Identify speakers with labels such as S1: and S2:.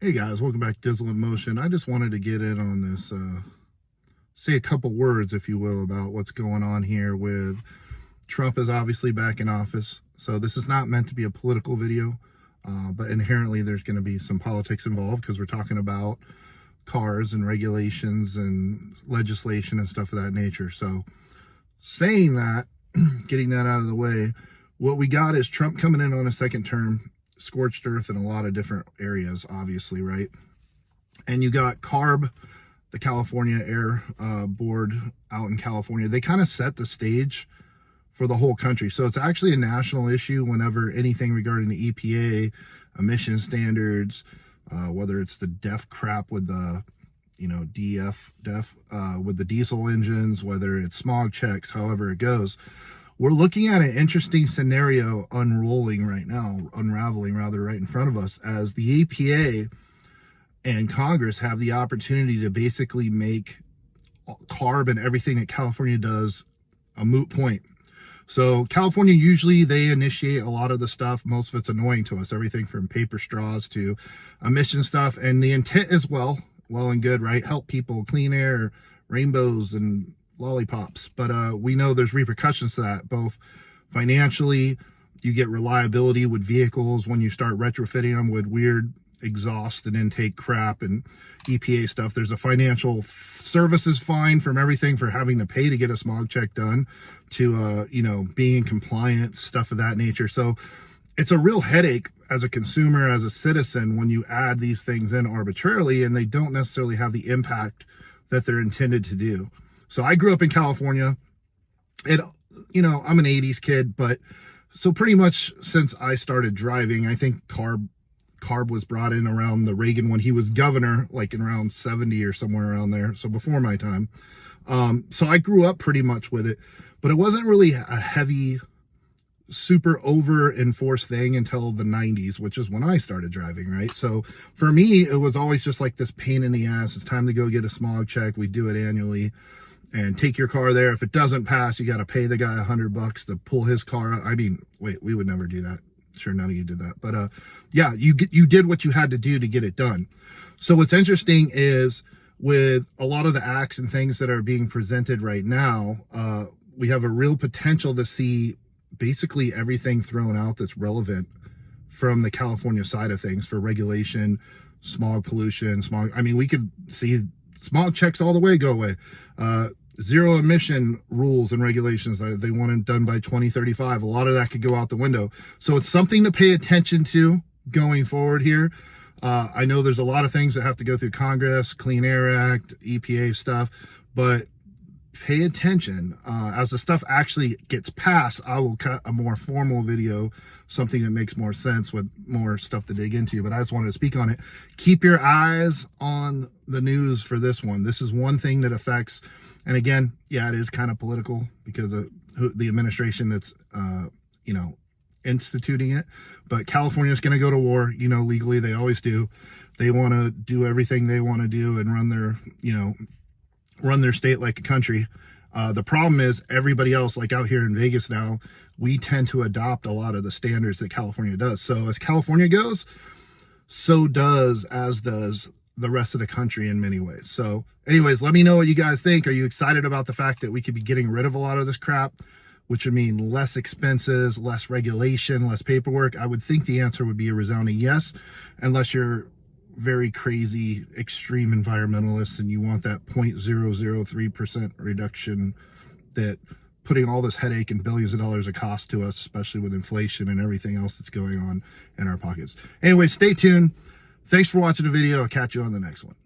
S1: Hey guys, welcome back to Dizzle in Motion. I just wanted to get in on this, say a couple words, if you will, about what's going on here with Trump is obviously back in office. So this is not meant to be a political video, but inherently there's going to be some politics involved because we're talking about cars and regulations and legislation and stuff of that nature. So saying that, getting that out of the way, what we got is Trump coming in on a second term, scorched earth in a lot of different areas, obviously, right? And you got CARB, the California Air Board out in California. They kind of set the stage for the whole country. So it's actually a national issue whenever anything regarding the EPA, emission standards, whether it's the DEF crap with the, DEF with the diesel engines, whether it's smog checks, however it goes. We're looking at an interesting scenario unraveling right in front of us, as the EPA and Congress have the opportunity to basically make CARB and everything that California does a moot point. So California, usually they initiate a lot of the stuff. Most of it's annoying to us, everything from paper straws to emission stuff. And the intent is well and good, right? Help people, clean air, rainbows, and lollipops. But we know there's repercussions to that, both financially. You get reliability with vehicles when you start retrofitting them with weird exhaust and intake crap and EPA stuff. There's a financial services fine from everything for having to pay to get a smog check done to being in compliance, stuff of that nature. So it's a real headache as a consumer, as a citizen, when you add these things in arbitrarily and they don't necessarily have the impact that they're intended to do. So I grew up in California. I'm an 80s kid, but so pretty much since I started driving, I think CARB was brought in around the Reagan when he was governor, like in around 70 or somewhere around there. So before my time. So I grew up pretty much with it, but it wasn't really a heavy, super over enforced thing until the 90s, which is when I started driving, right? So for me, it was always just like this pain in the ass. It's time to go get a smog check. We do it annually. And take your car there. If it doesn't pass, you got to pay the guy $100 to pull his car out. I mean, wait, we would never do that. Sure, none of you did that. But yeah, you did what you had to do to get it done. So what's interesting is with a lot of the acts and things that are being presented right now, we have a real potential to see basically everything thrown out that's relevant from the California side of things for regulation, smog pollution, smog. I mean, we could see smog checks all the way go away. Zero emission rules and regulations that they want it done by 2035. A lot of that could go out the window. So it's something to pay attention to going forward here. I know there's a lot of things that have to go through Congress, Clean Air Act, EPA stuff, but pay attention. As the stuff actually gets passed, I will cut a more formal video, something that makes more sense with more stuff to dig into, but I just wanted to speak on it. Keep your eyes on the news for this one. This is one thing that affects, and again, yeah, it is kind of political because of the administration that's, instituting it, but California is going to go to war, legally. They always do. They want to do everything they want to do and run their state like a country. The problem is everybody else, like out here in Vegas now, we tend to adopt a lot of the standards that California does. So as California goes, as does the rest of the country in many ways. So anyways, let me know what you guys think. Are you excited about the fact that we could be getting rid of a lot of this crap, which would mean less expenses, less regulation, less paperwork? I would think the answer would be a resounding yes, unless you're very crazy extreme environmentalists and you want that 0.003% reduction, that putting all this headache and billions of dollars of cost to us, especially with inflation and everything else that's going on in our pockets. Anyway, stay tuned. Thanks for watching the video. I'll catch you on the next one.